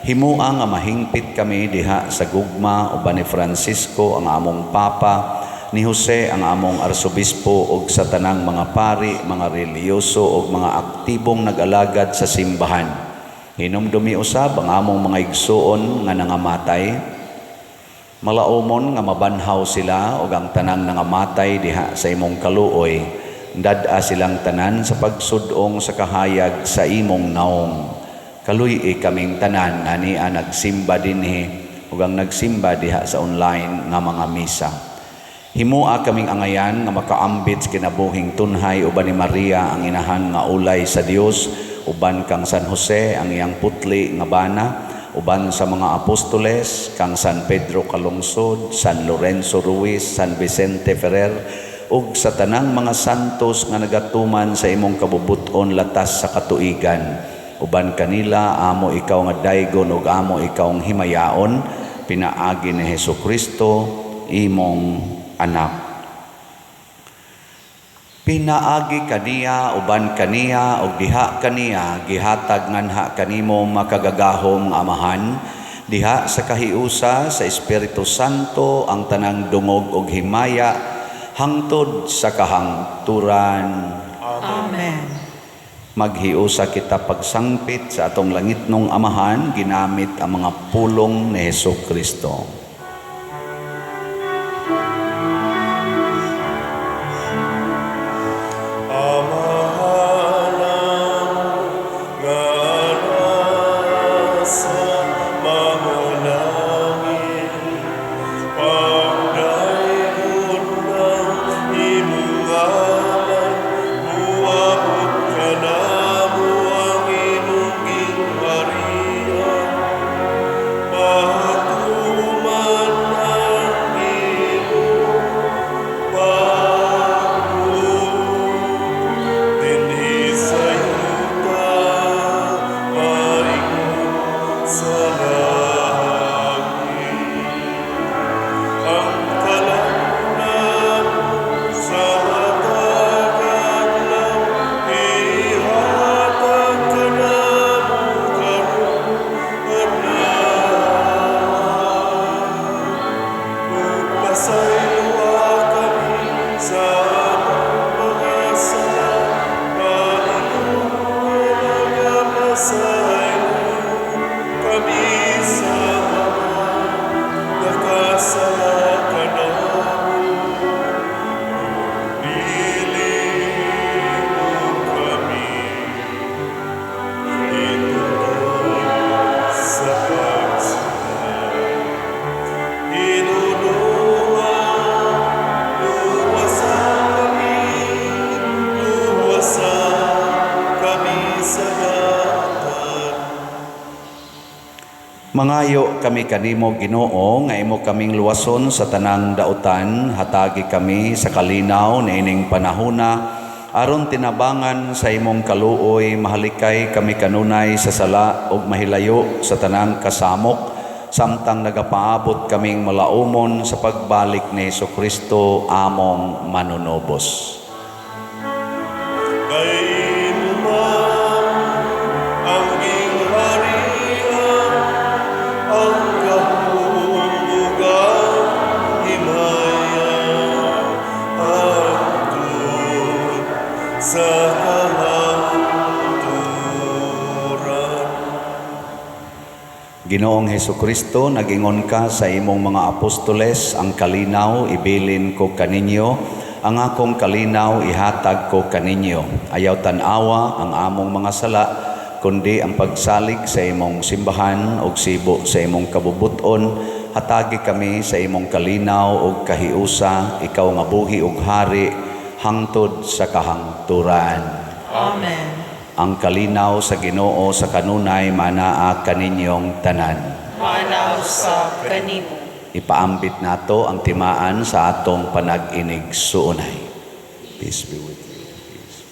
Himuang nga mahingpit kami diha sa gugma uban ni Francisco ang among Papa, ni Jose ang among Arsobispo ug sa tanang mga pari, mga reliyoso ug mga aktibong nag-alagad sa simbahan. Hinumdumi usab ang among mga igsuon nga nangamatay. Malaumon nga mabanhaw sila ug ang tanang nangamatay diha sa imong kaluoy, dad-a silang tanan sa pagsudong sa kahayag sa imong naong. Kaluy kaming tanan ania nagsimba dinhi ug ang nagsimba diha sa online nga mga misa. Himua kaming angayan nga makaambit sa kinabuhing tunhay uban ni Maria ang inahan nga ulay sa Dios, uban kang San Jose ang iyang putli nga bana, uban sa mga apostoles, kang San Pedro Calungsod, San Lorenzo Ruiz, San Vicente Ferrer, ug sa tanang mga santos nga nagatuman sa imong kabubuton latas sa katuigan. Uban kanila, amo ikaw nga daygon ug amo ikaw ang himayaon, pinaagi ni Hesukristo, imong anak. Pinaagi kaniya, uban kaniya, ug diha kaniya, gihatag nganha kanimo makagagahom Amahan, diha sa kahiusa sa Espiritu Santo ang tanang dungog ug himaya, hangtod sa kahangturan. Amen. Maghiusa kita pagsangpit sa atong langitnong Amahan, ginamit ang mga pulong ni Hesukristo. Kana Mangayo kami kanimo Ginoo nga imo kaming luwason sa tanang dautan, hatagi kami sa kalinaw na ining panahona aron tinabangan sa imong kaluoy, mahalikay kami kanunay sa sala ug mahilayo sa tanang kasamok samtang nagapaabot kaming malaumon sa pagbalik ni Jesucristo among manunobos. Kain man ang gingharian, ang kahulugan, himaya, hangtod sa kahaturan. Ginoong Hesukristo, nagingon ka sa imong mga apostoles, ang kalinaw ibilin ko kaninyo, ang akong kalinaw ihatag ko kaninyo. Ayaw tanawa ang among mga sala, kundi ang pagsalig sa imong simbahan ug sibo sa imong kabubuton. Hatagi kami sa imong kalinaw ug kahiusa, ikaw nga buhi ug hari hangtod sa kahangturan. Amen. Ang kalinaw sa Ginoo sa kanunay manaa kaninyong tanan. Manaw sa kanimo. Ipaambit nato ang timaan sa atong panag-inig suunay. Peace be with you. Peace.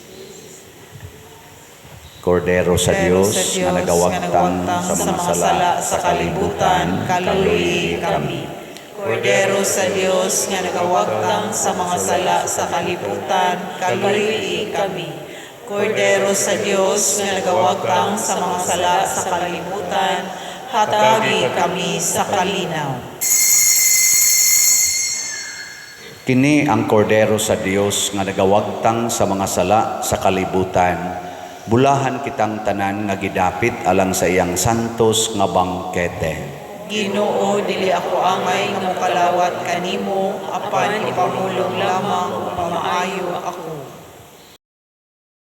Kordero sa Dios nga nagawagtang sa mga sala sa kalibutan, kaluyi kami. Kordero sa Dios nga nagawagtang sa mga sala sa kalibutan, kaluyi kami. Kordero sa Dios nga nagawagtang sa mga sala sa kalibutan, hatagi kami sa kalinaw. Kini ang kordero sa Dios nga nagawagtang sa mga sala sa kalibutan. Bulahan kitang tanan nga gidapit alang sa iyang santos nga bangkete. Ginoo, dili ako angay nga kalawat kanimo, apan ipamulong lamang ug maayo ako.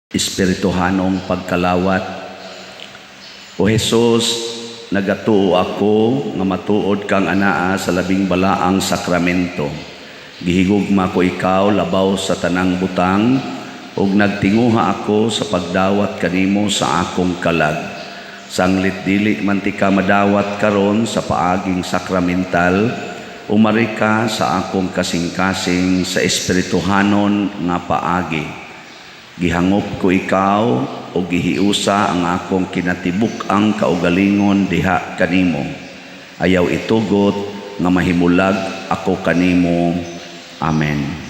Espirituhanong pagkalawat. O Jesus, nagatuo ako nga matuod kang anaa sa labing balaang sakramento. Gihigugma ko ikaw labaw sa tanang butang ug nagtinguha ako sa pagdawat kanimo sa akong kalag. Sanglit dili man ti ka madawat karon sa paaging sakramental, umari ka sa akong kasing-kasing sa espirituhanon nga paagi. Gihangop ko ikaw o gihiusa ang akong kinatibuk-ang kaugalingon diha kanimo. Ayaw itugot nga mahimulag ako kanimo. Amen.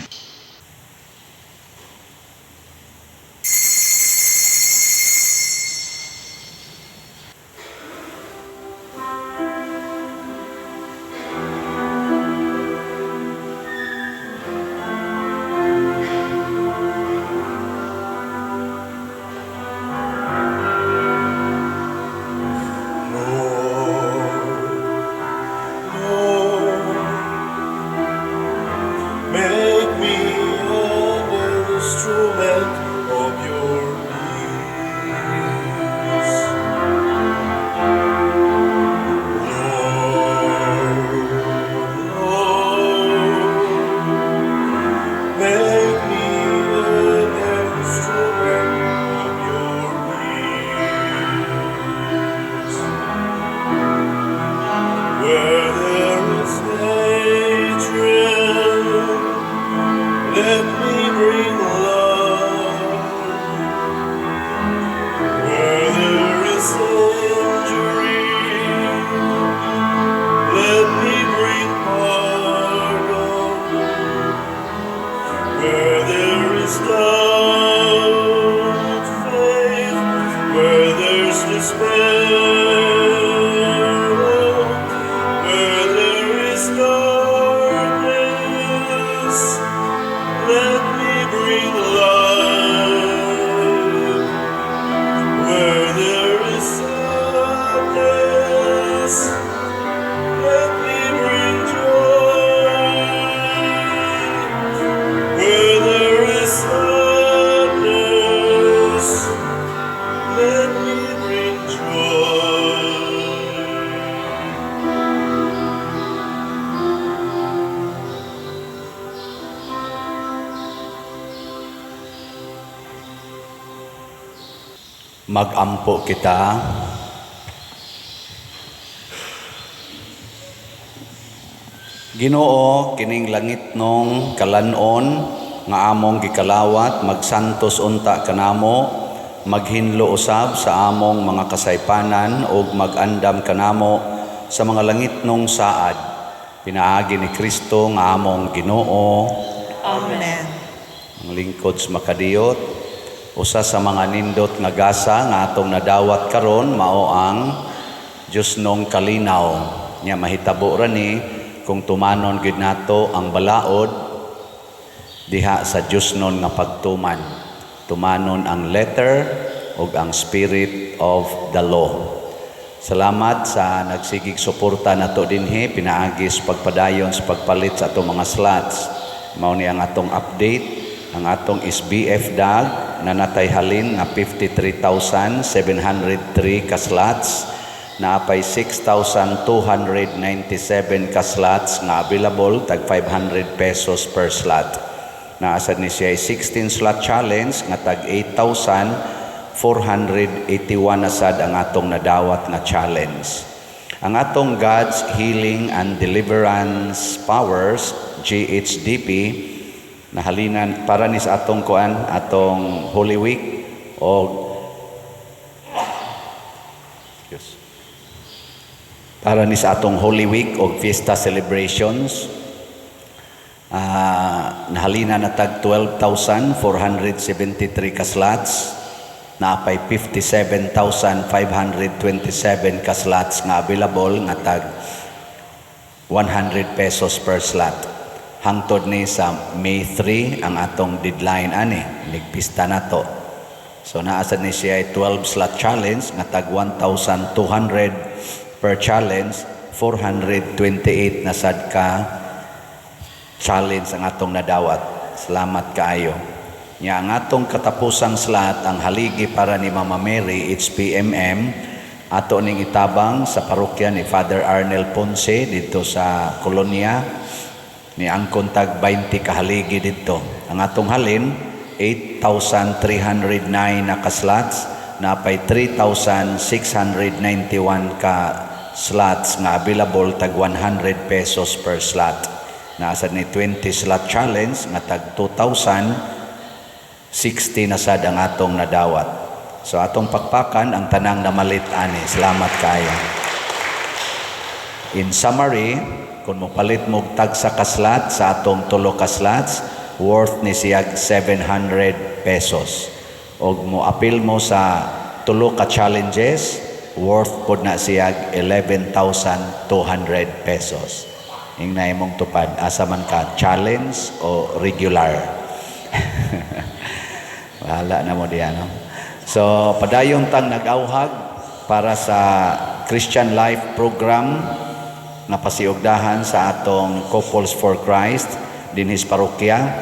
Make me an instrument of your peace. Lord, make me an instrument of your peace. Where there is hatred, let me bring love. Where there is injury, let me bring pardon. Where there is doubt, faith. Where there's despair, where there is darkness, let me bring light. Where there is sadness, let me bring joy. Where there is sadness, let me bring joy. Magampo kita. Ginoo, kining langit nung kalanon nga among gikalawat, magsantos unta kanamo, maghinlo usab sa among mga kasaypanan ug magandam kanamo sa mga langit nung saad. Pinaagi ni Kristo nga among Ginoo. Amen. Ang lingkod sa makadiyot, usa sa mga nindot nga gasa nga atong nadawat karon mao ang Dios nung kalinaw. Nya mahitabo ra ni kung tumanon gid nato ang balaod diha sa Dios nun nga pagtuman. Tumanon ang letter ug ang spirit of the law. Salamat sa nagsigig suporta nato dinhi pinaagis pagpadayon sa pagpalit sa atong mga slots. Mao ni ang atong update, ang atong SBF DAG na natay halin nga 53,703 ka slots, naapay 6,297 ka slots nga available tag 500 pesos per slot. Naasad ni siya 16 slot challenge nga tag 8,481 asad ang atong nadawat nga challenge. Ang atong God's Healing and Deliverance Powers GHDP nahalinan para ni sa atong kuan, atong Holy Week o para ni sa atong Holy Week o Fiesta Celebrations. Nahalina na tag 12,473 ka slots, naapay 57,527 ka slots nga available nga tag 100 pesos per slot. Hangtod ni sa May 3 ang atong deadline ani, nigpista nato. So naasad ni siya 12 slot challenge nga tag 1,200 per challenge, 428 na sad ka challenge ang atong nadawat. Salamat kaayo. Nya ang atong katapusang slot ang haligi para ni Mama Mary HPMM ato ning itabang sa parokya ni Father Arnel Ponce dito sa Colonia ni angkon tag 20 ka haligi dito. Ang atong halin 8,309 na ka slots, napay 3,691 ka slots nga available tag 100 pesos per slot. Naasad ni 20 slot challenge nga tag 2,060 na sad ang atong nadawat. So atong pakpakan ang tanang namalit ani. Salamat kayo. In summary, kung mopalit mo tagsa ka slot sa atong tulo ka slots, worth ni siyag 700 pesos. Og mo apil mo sa tulo ka challenges, worth pod na siyag 11,200 pesos. Ingnay mong tupad, asa man ka, challenge o regular? Wala na mo diyan, no? So, padayon tang nag-awhag para sa Christian Life Program na pasiugdahan sa atong Couples for Christ dinhis parokya.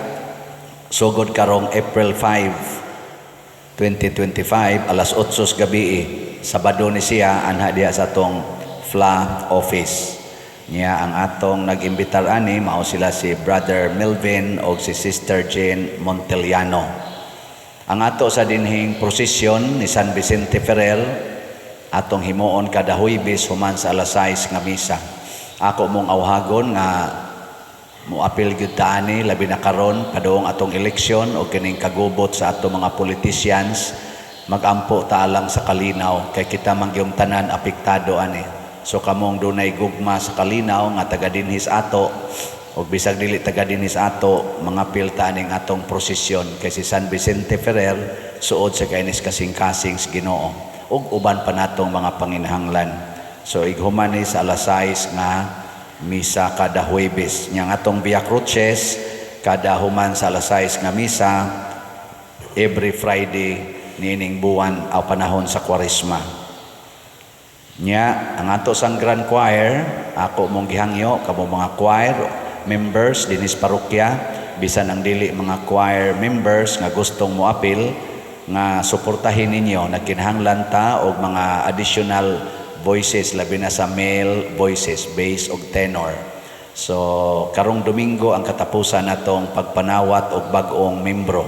Sugod karong April 5, 2025, alas 8 gabi, Sabado ni siya, anha diya sa atong FLA office. Niya ang atong nag-imbitar ani, mao sila si Brother Melvin o si Sister Jane Monteliano. Ang ato sa dinhing prosesyon ni San Vicente Ferrer, atong himuon kada Huwebes human sa alas 6 nga misa. Ako mong awhagon nga muapil gyud ta ani labi na karon padung atong eleksyon o kining kagubot sa atong mga politicians, magampo ta alang sa kalinaw kay kita mangyong tanan apektado ani. So kamong dunay gugma sa kalinaw nga taga dinhis ato o bisag dili taga dinhis ato, mga pilta ning atong prosesyon kay si San Vicente Ferrer suod sa kainis kasing-kasing sa Ginoo ug uban pa natong mga panginahanglan. So ighuman ni sa alas 6 nga misa kada Huwebes. Yang atong Via Cruces kada human sa alas 6 nga misa every Friday nining buwan o panahon sa Kwaresma. Nya ang ato sang Grand Choir, ako mong gihangyo kamo mga choir members dinis parokya, bisan ang dili mga choir members nga gustong moapil nga suportahin ninyo, nagkinahanglan ta og mga additional voices labi na sa male voices, bass og tenor. So karong Domingo ang katapusan natong pagpanawat og bag-ong membro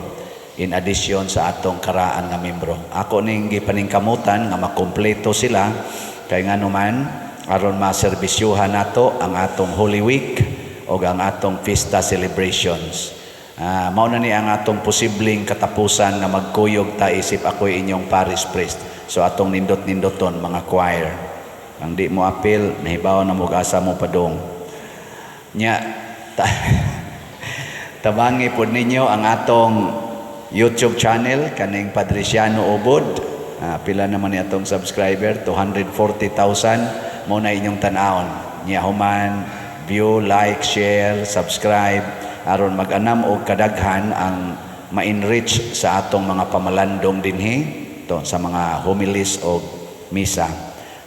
in addition sa atong karaan nga membro. Ako ning gipaningkamutan nga makompleto sila kay nga naman aron maserbisyuhan nato ang atong Holy Week o ang atong fiesta celebrations. Mao na ni ang atong posibleng katapusan na magkuyog ta isip ako'y inyong parish priest. So atong nindot-nindoton mga choir. Ang di mo apil, nahibaw na mo asa mo padong. Nya, tabangi po ninyo ang atong YouTube channel, kaning Padresiano Ubod. Pila naman ni atong subscriber, 240,000. Mo na inyong tanawon. Nya human, view, like, share, subscribe. Aron mag-anam o kadaghan ang ma-enrich sa atong mga pamalandong dinhi to sa mga homilies o misa.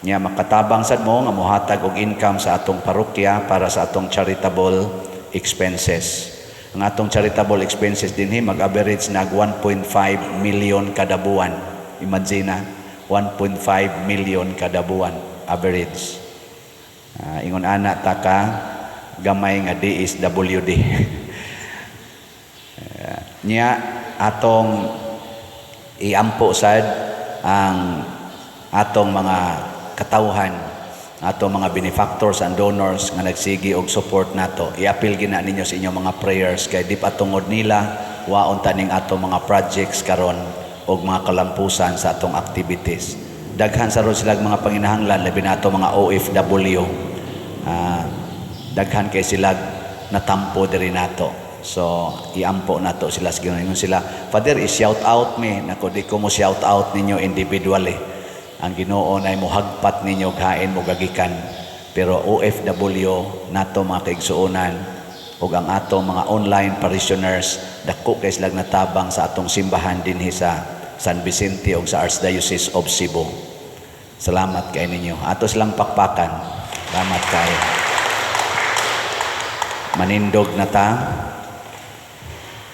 Nya makatabang sad mo nga mohatag og income sa atong parokya para sa atong charitable expenses. Ang atong charitable expenses dinhi mag-average nag 1.5 million kada buwan. Imagine 1.5 million kada buwan average. Ingon ana ta ka gamay nga DSWD. Nya atong iampo sad ang atong mga katawhan, atong mga benefactors and donors nga nagsigi og support nato. I-appeal gina ninyo sa inyong mga prayers kay di pa tungod nila waon taning atong mga projects karon og mga kalampusan sa atong activities. Daghan sa ron sila mga panginahanglan labi na atong mga OFW. Daghan kay sila natampo diri nato. So iampo nato sila sa Ginoo. Sila, Father, i-shout out me. Nako di ko mo shout out ninyo individually. Ang Ginoo nay mohagpat ninyo hain mo gagikan. Pero OFW nato mga kaigsuonan ug ang atong mga online parishioners dako kay sila natabang sa atong simbahan dinhi sa San Vicente ug sa Archdiocese of Cebu. Salamat kay ninyo. Ato silang pakpakan. Salamat kay. Manindog na ta.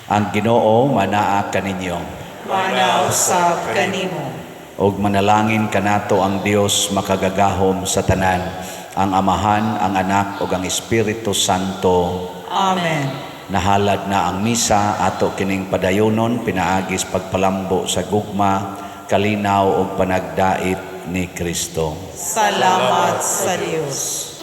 Ang Ginoo manaa kaninyo. Manausab kanimo. Og manalangin kanato ang Dios makagagahom sa tanan, ang Amahan, ang Anak ug ang Espiritu Santo. Amen. Nahalad na ang misa ato kining padayonon pinaagis pagpalambo sa gugma, kalinaw ug panagdait ni Kristo. Salamat sa Dios.